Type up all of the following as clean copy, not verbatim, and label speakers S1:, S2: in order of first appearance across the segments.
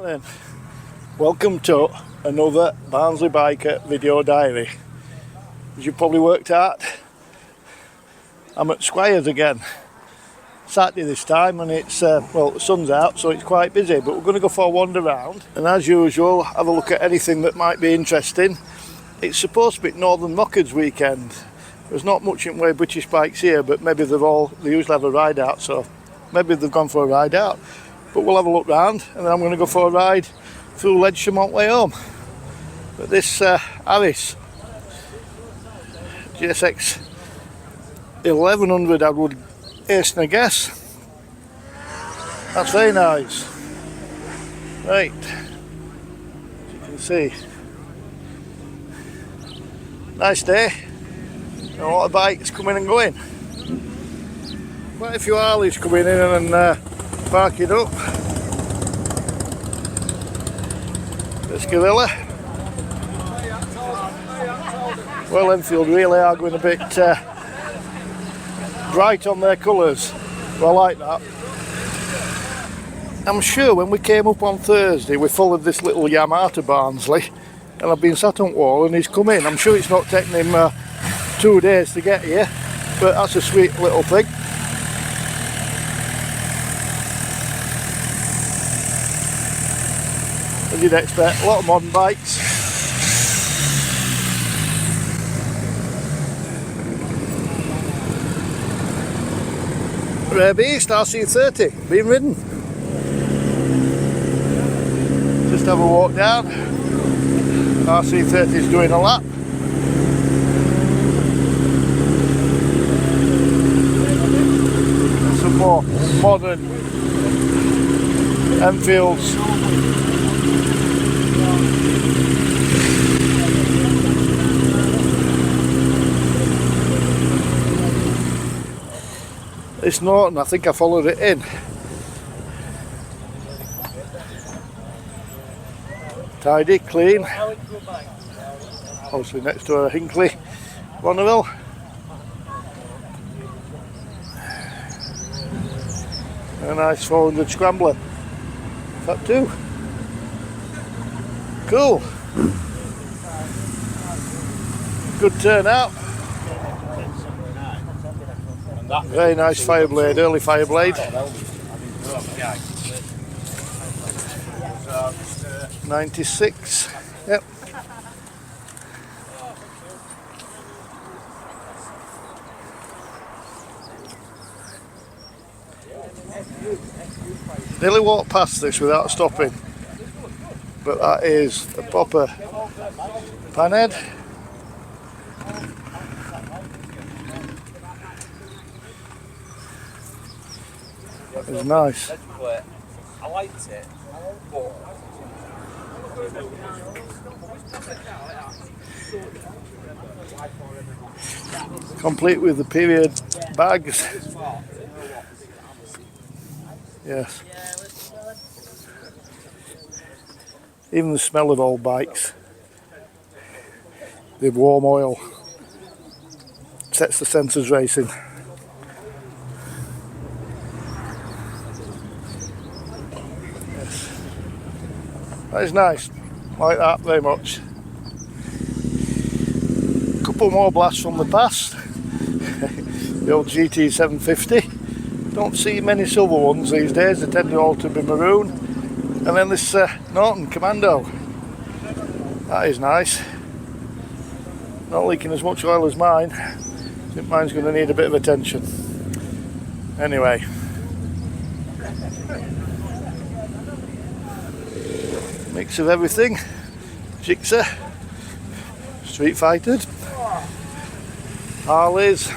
S1: Then, welcome to another Barnsley Biker video diary. As you probably worked out, I'm at Squires again. Saturday this time, and it's well, the sun's out, so it's quite busy, but we're going to go for a wander round and as usual have a look at anything that might be interesting. It's supposed to be Northern Mockers weekend. There's not much in way of British bikes here, but maybe they usually have a ride out, so maybe they've gone for a ride out. But we'll have a look round and then I'm going to go for a ride through Leedham on the way home. But this Harris GSX 1100, I would hasten a guess. That's very nice. Right, as you can see, nice day. And a lot of bikes coming and going. Quite a few Harleys coming in and parking up. This Gorilla. Well, Enfield really are going a bit bright on their colours. Well, I like that. I'm sure when we came up on Thursday we followed this little Yamaha to Barnsley and I've been sat on wall and he's come in. I'm sure it's not taken him 2 days to get here, but that's a sweet little thing. As you'd expect, a lot of modern bikes. Rare Beast RC30, being ridden. Just have a walk down. RC30 is doing a lap. Some more modern Enfields. This Norton, I think I followed it in. Tidy, clean. Obviously next to a Hinkley Bonneville. A nice 400 Scrambler. That too. Cool. Good turnout. Very nice Fireblade, early Fireblade. 96. Yep. Nearly walked past this without stopping, but that is a proper panhead. That is nice. I liked it. Complete with the period bags. Yes. Even the smell of old bikes. The warm oil sets the sensors racing. Yes. That is nice. Like that very much. A couple more blasts from the past. The old GT 750. Don't see many silver ones these days, they tend to all to be maroon. And then this Norton Commando. That is nice. Not leaking as much oil as mine. I think mine's going to need a bit of attention. Anyway. Mix of everything. Jigsaw. Street Fighters. Harleys.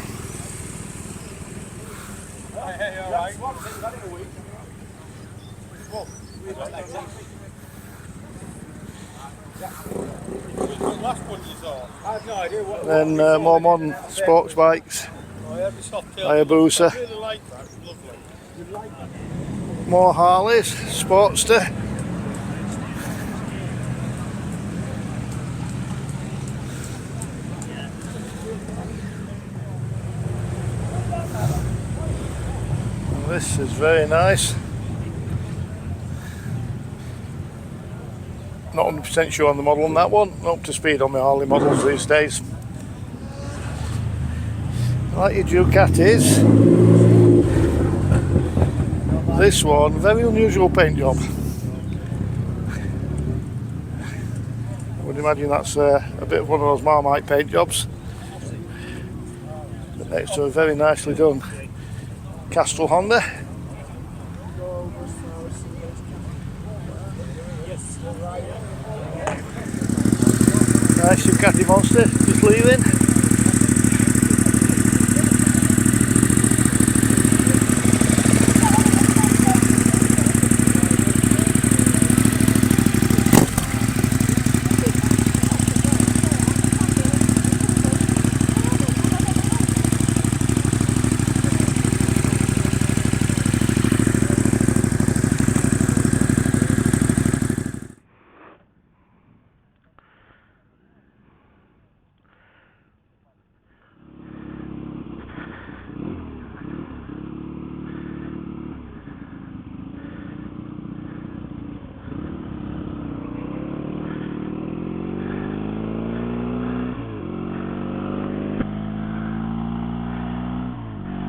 S1: Then more modern sports bikes, Hayabusa, more Harleys, Sportster, This is very nice. not 100% sure on the model on that one. Not up to speed on my Harley models these days. Like your Ducatis, this one, very unusual paint job. I would imagine that's a bit of one of those Marmite paint jobs. But next to a very nicely done Castrol Honda. Nice Ducati Monster, just leaving.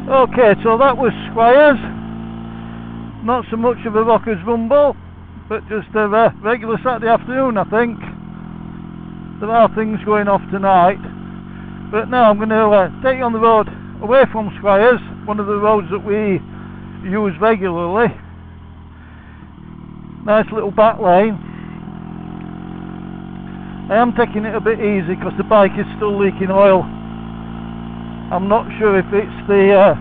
S1: Okay, so that was Squires. Not so much of a rocker's rumble, but just a regular Saturday afternoon, I think. There are things going off tonight. But now I'm going to take you on the road away from Squires, one of the roads that we use regularly. Nice little back lane. I am taking it a bit easy because the bike is still leaking oil. I'm not sure if it's the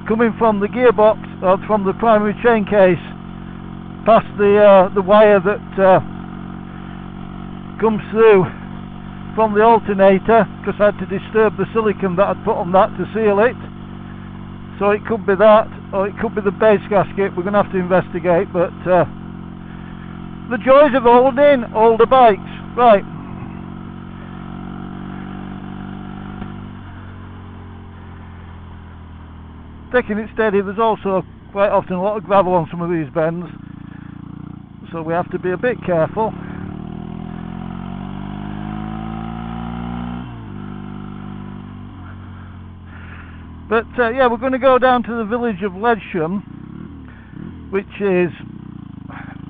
S1: coming from the gearbox or from the primary chain case past the wire that comes through from the alternator, because I had to disturb the silicone that I'd put on that to seal it. So it could be that, or it could be the base gasket. We're going to have to investigate, but the joys of owning older bikes. Right. Taking it steady. There's also quite often a lot of gravel on some of these bends, so we have to be a bit careful. But yeah, we're going to go down to the village of Leedham, which is,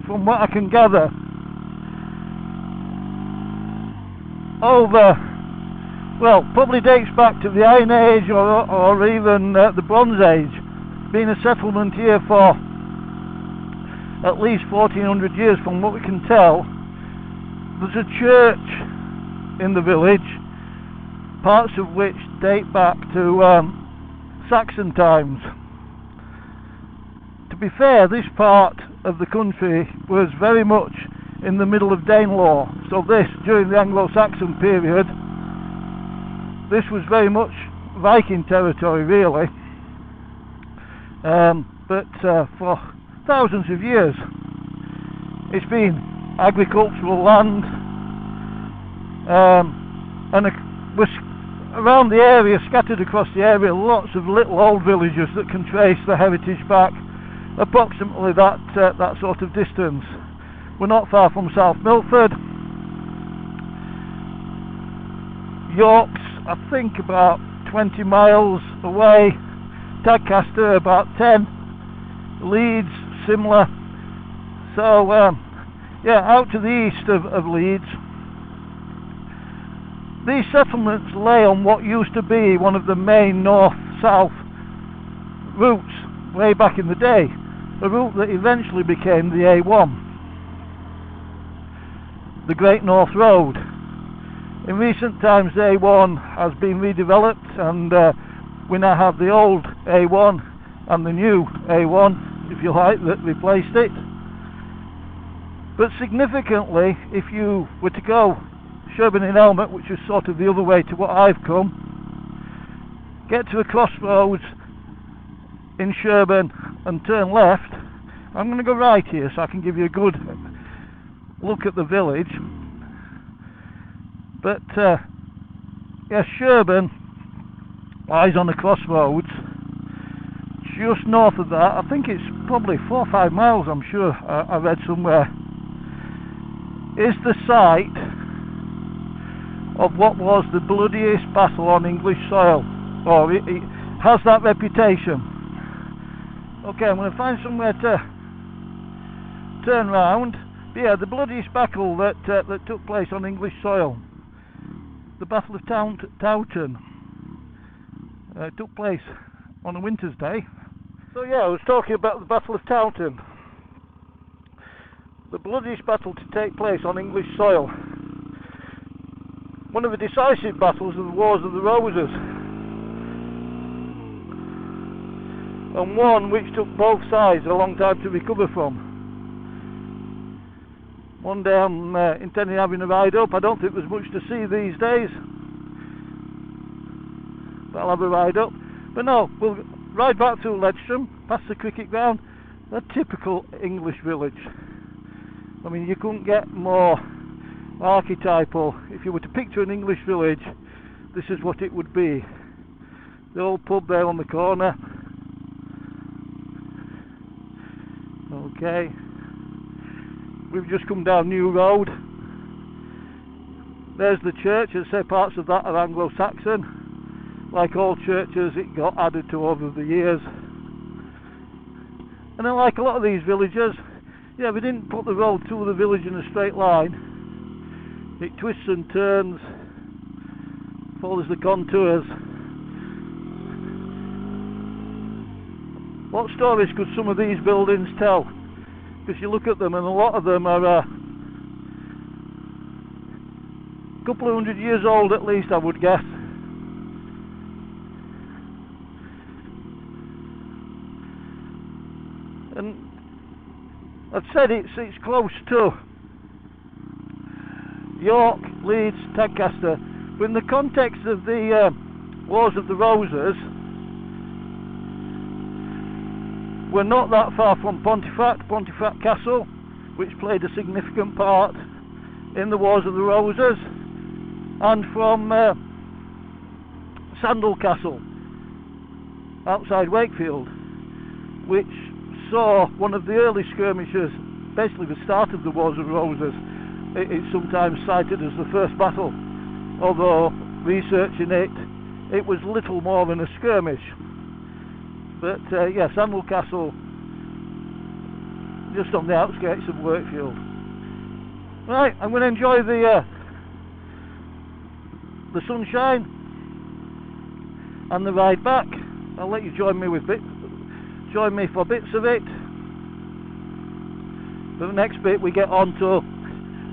S1: from what I can gather, over, well, probably dates back to the Iron Age or even the Bronze Age, being a settlement here for at least 1400 years from what we can tell. There's a church in the village, parts of which date back to Saxon times. To be fair, this part of the country was very much in the middle of Danelaw, so this, during the Anglo-Saxon period, this was very much Viking territory, really. But for thousands of years it's been agricultural land, and was around the area, scattered across the area, lots of little old villages that can trace the heritage back approximately that sort of distance. We're not far from South Milford. York's, I think, about 20 miles away. Tadcaster about 10. Leeds, similar. So yeah, out to the east of Leeds. These settlements lay on what used to be one of the main north-south routes way back in the day, a route that eventually became the A1, the Great North Road. In recent times the A1 has been redeveloped, and we now have the old A1 and the new A1, if you like, that replaced it. But significantly, if you were to go Sherburn in Helmet, which is sort of the other way to what I've come, get to a crossroads in Sherburn and turn left. I'm going to go right here so I can give you a good look at the village. But yes, Sherburn lies on the crossroads. Just north of that, I think it's probably 4 or 5 miles, I'm sure I read somewhere. is the site of what was the bloodiest battle on English soil, or it has that reputation. Okay, I'm going to find somewhere to turn round. But yeah, the bloodiest battle that took place on English soil, the Battle of Towton, took place on a winter's day. So yeah, I was talking about the Battle of Towton, the bloodiest battle to take place on English soil. One of the decisive battles of the Wars of the Roses, and one which took both sides a long time to recover from. One day I'm intending having a ride up. I don't think there's much to see these days, but I'll have a ride up. But no, we'll ride back through Leedham, past the cricket ground, a typical English village. I mean, you couldn't get more archetypal. If you were to picture an English village, this is what it would be. The old pub there on the corner. Okay, we've just come down New Road. There's the church. I'd say parts of that are Anglo-Saxon. Like all churches, it got added to over the years. And then, like a lot of these villages, yeah, we didn't put the road through the village in a straight line. It twists and turns, follows the contours. What stories could some of these buildings tell? Because you look at them and a lot of them are a couple of 100 years old at least, I would guess. And I've said it's close to York, Leeds, Tadcaster, but in the context of the Wars of the Roses, we're not that far from Pontefract Castle, which played a significant part in the Wars of the Roses, and from Sandal Castle outside Wakefield, which saw one of the early skirmishes, basically the start of the Wars of the Roses. It's sometimes cited as the first battle, although researching it was little more than a skirmish. But yeah, Sandal Castle, just on the outskirts of Wakefield. Right, I'm going to enjoy the sunshine and the ride back. I'll let you join me for bits of it. For the next bit, we get on to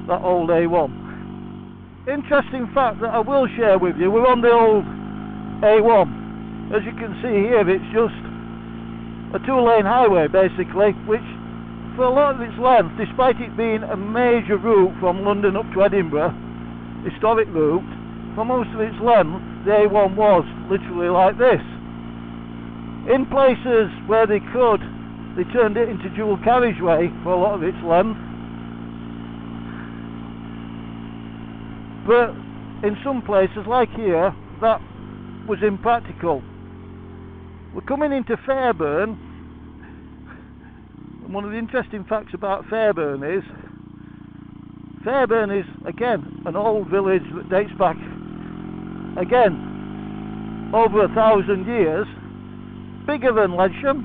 S1: that old A1. Interesting fact that I will share with you: we're on the old A1. As you can see here, it's just a two-lane highway basically, which for a lot of its length, despite it being a major route from London up to Edinburgh, historic route, for most of its length the A1 was literally like this. In places where they could, they turned it into dual carriageway for a lot of its length, but in some places like here that was impractical. We're coming into Fairburn, and one of the interesting facts about Fairburn is again an old village that dates back again over 1,000 years, bigger than Leedham.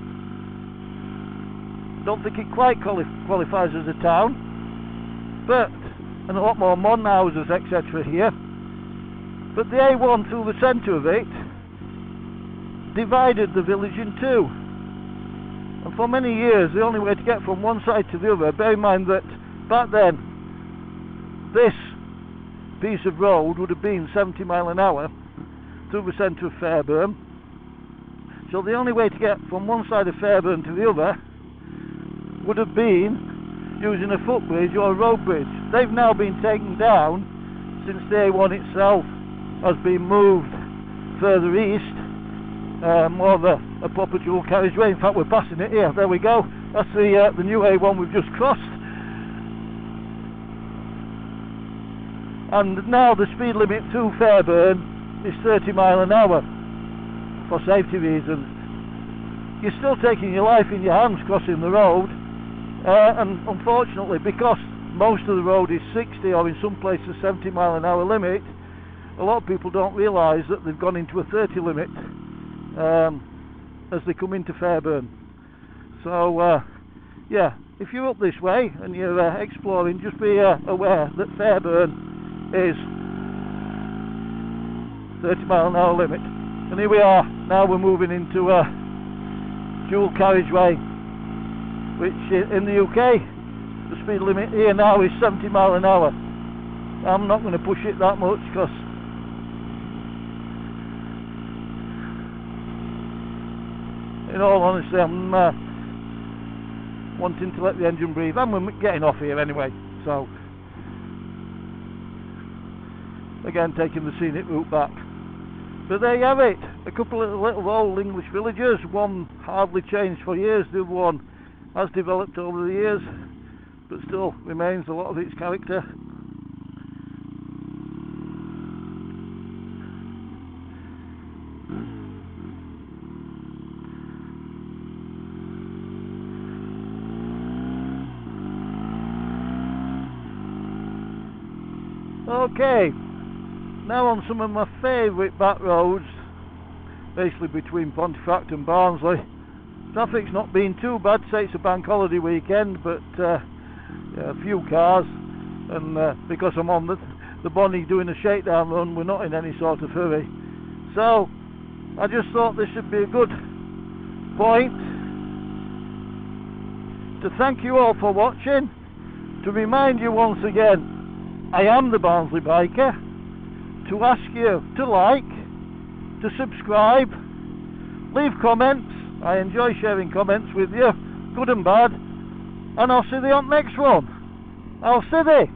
S1: Don't think it quite qualifies as a town, but and a lot more modern houses etc. here. But the A1 through the centre of it divided the village in two, and for many years the only way to get from one side to the other, bear in mind that back then this piece of road would have been 70 miles an hour through the centre of Fairburn, so the only way to get from one side of Fairburn to the other would have been using a footbridge or a road bridge. They've now been taken down since the A1 itself has been moved further east, more of a proper dual carriageway. In fact, we're passing it here. There we go. That's the new A1 we've just crossed. And now the speed limit through Fairburn is 30 miles an hour for safety reasons. You're still taking your life in your hands crossing the road, and unfortunately, because most of the road is 60 or in some places 70 mile an hour limit, a lot of people don't realise that they've gone into a 30 limit as they come into Fairburn. So yeah, if you're up this way and you're exploring, just be aware that Fairburn is 30 mile an hour limit. And here we are, now we're moving into a dual carriageway, which in the UK the speed limit here now is 70 mile an hour. I'm not going to push it that much because in all honesty I'm wanting to let the engine breathe, and we're getting off here anyway, so again taking the scenic route back. But there you have it, a couple of little old English villages, one hardly changed for years, the other one has developed over the years but still remains a lot of its character. Okay, now on some of my favourite back roads, basically between Pontefract and Barnsley. Traffic's not been too bad, say it's a bank holiday weekend, but yeah, a few cars, and because I'm on the Bonnie doing a shakedown run, we're not in any sort of hurry. So I just thought this would be a good point to thank you all for watching, to remind you once again I am the Barnsley Biker, to ask you to like, to subscribe, leave comments. I enjoy sharing comments with you, good and bad, and I'll see you on the next one. I'll see you.